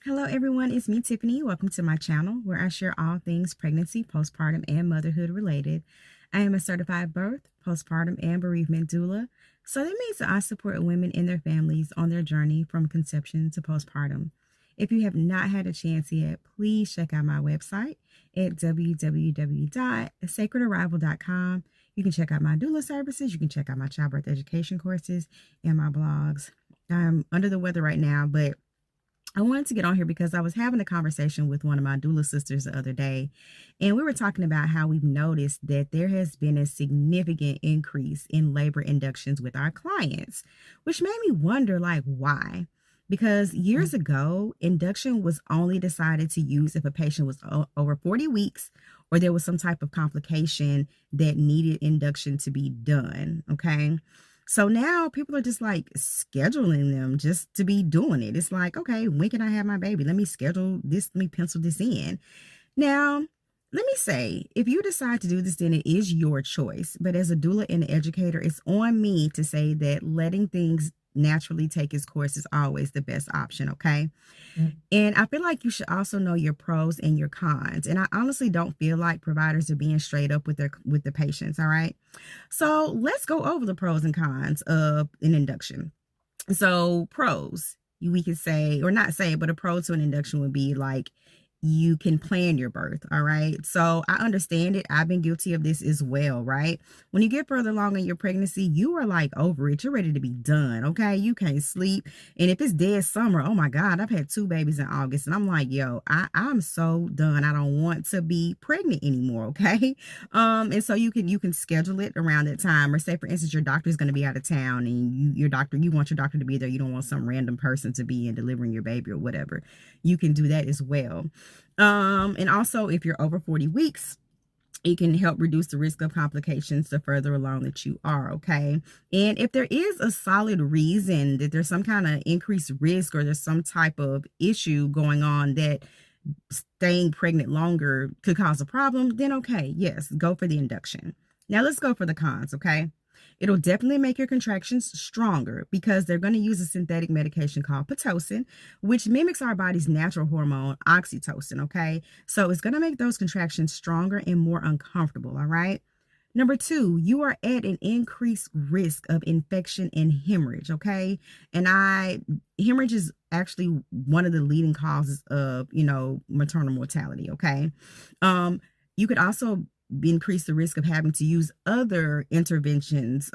Hello everyone, it's me Tiffany. Welcome to my channel where I share all things pregnancy, postpartum, and motherhood related. I am a certified birth, postpartum, and bereavement doula. So that means that I support women and their families on their journey from conception to postpartum. If you have not had a chance yet, please check out my website at www.sacredarrival.com. You can check out my doula services, you can check out my childbirth education courses, and my blogs. I'm under the weather right now, but I wanted to get on here because I was having a conversation with one of my doula sisters the other day, and we were talking about how we've noticed that there has been a significant increase in labor inductions with our clients, which made me wonder, like, why? Because years ago, induction was only decided to use if a patient was over 40 weeks or there was some type of complication that needed induction to be done, okay? So now people are just like scheduling them just to be doing it. It's like, okay, when can I have my baby? Let me schedule this. Let me pencil this in. Now, let me say, if you decide to do this, then it is your choice. But as a doula and an educator, it's on me to say that letting things naturally take its course is always the best option, okay? And I feel like you should also know your pros and your cons. And I honestly don't feel like providers are being straight up with the patients, all right? So let's go over the pros and cons of an induction. So pros, we could say, or not say, but a pro to an induction would be like, you can plan your birth, all right? So I understand it. I've been guilty of this as well, right? When you get further along in your pregnancy, you are like over it. You're ready to be done, okay? You can't sleep. And if it's dead summer, oh my God, I've had 2 babies in August. And I'm like, yo, I'm so done. I don't want to be pregnant anymore, okay? And so you can schedule it around that time. Or say, for instance, your doctor is going to be out of town and you want your doctor to be there. You don't want some random person to be in delivering your baby or whatever. You can do that as well. And also, if you're over 40 weeks, it can help reduce the risk of complications the further along that you are, okay? And if there is a solid reason that there's some kind of increased risk or there's some type of issue going on that staying pregnant longer could cause a problem, then okay, yes, go for the induction. Now let's go for the cons, okay? It'll definitely make your contractions stronger because they're going to use a synthetic medication called Pitocin, which mimics our body's natural hormone, oxytocin, okay? So it's going to make those contractions stronger and more uncomfortable, all right? Number 2, you are at an increased risk of infection and hemorrhage, okay? And hemorrhage is actually one of the leading causes of, maternal mortality, okay? You could also increase the risk of having to use other interventions,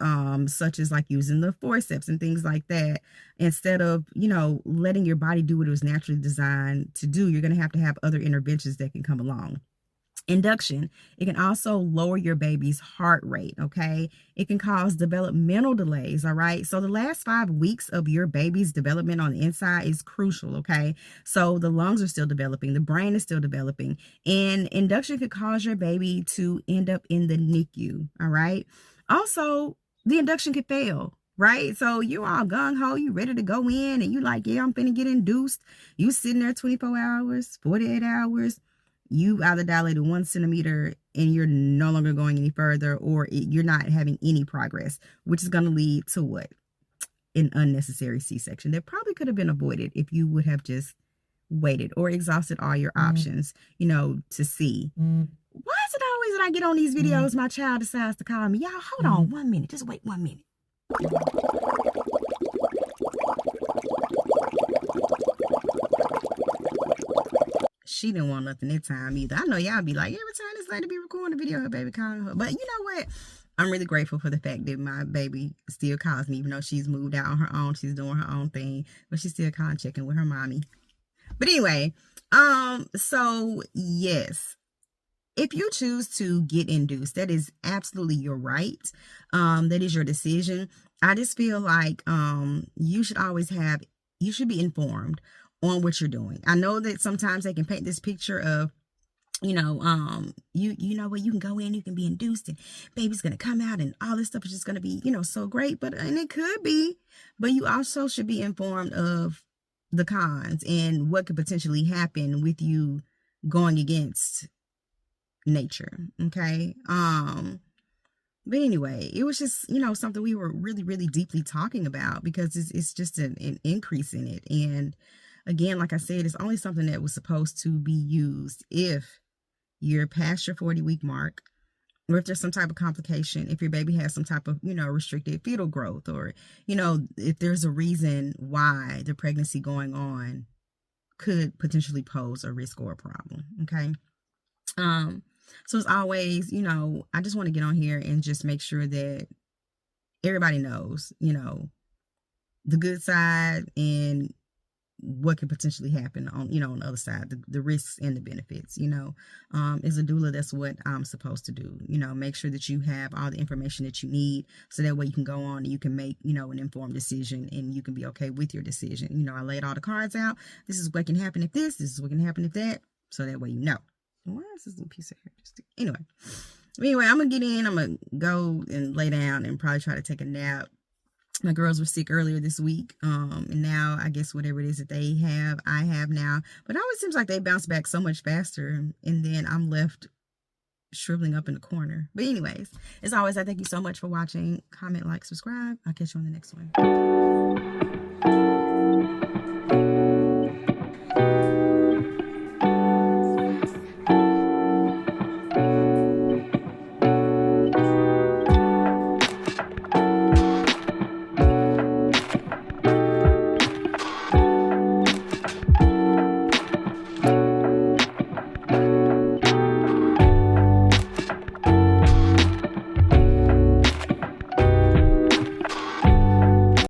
such as like using the forceps and things like that. Instead of, letting your body do what it was naturally designed to do, you're going to have other interventions that can come along. Induction, it can also lower your baby's heart rate, okay? It can cause developmental delays, all right? So the last 5 weeks of your baby's development on the inside is crucial, okay? So the lungs are still developing, the brain is still developing, and induction could cause your baby to end up in the NICU, all right? Also, the induction could fail, right? So you all gung-ho, you ready to go in, and you like, yeah, I'm finna get induced. You sitting there 24 hours, 48 hours, you either dilated 1 centimeter and you're no longer going any further, or you're not having any progress, which is going to lead to what? An unnecessary C-section that probably could have been avoided if you would have just waited or exhausted all your options, to see. Why is it always that I get on these videos, my child decides to call me? Y'all, hold on 1 minute. Just wait 1 minute. She didn't want nothing that time either. I know y'all be like, every time this lady be recording a video, her baby calling her. But you know what? I'm really grateful for the fact that my baby still calls me, even though she's moved out on her own. She's doing her own thing, but she's still calling, checking with her mommy. But anyway, so yes, if you choose to get induced, that is absolutely your right. That is your decision. I just feel like you should be informed on what you're doing. I know that sometimes they can paint this picture of, you know what, you can go in, you can be induced, and baby's gonna come out, and all this stuff is just gonna be, so great. And it could be, but you also should be informed of the cons and what could potentially happen with you going against nature. Okay. But anyway, it was just, something we were really, really deeply talking about because it's just an increase in it. And Again, like I said, it's only something that was supposed to be used if you're past your 40-week mark, or if there's some type of complication, if your baby has some type of, restricted fetal growth, or, if there's a reason why the pregnancy going on could potentially pose a risk or a problem. Okay. So as always, I just want to get on here and just make sure that everybody knows, the good side and what could potentially happen on, on the other side, the risks and the benefits. As a doula, that's what I'm supposed to do. Make sure that you have all the information that you need, so that way you can go on and you can make, an informed decision, and you can be okay with your decision. I laid all the cards out. This is what can happen if this is what can happen if that. So that way, why is this little piece of hair just anyway, I'm gonna get in. I'm gonna go and lay down and probably try to take a nap. My girls were sick earlier this week, and now I guess whatever it is that they have, I have now. But it always seems like they bounce back so much faster, and then I'm left shriveling up in the corner. But anyways, as always, I thank you so much for watching. Comment, like, subscribe. I'll catch you on the next one.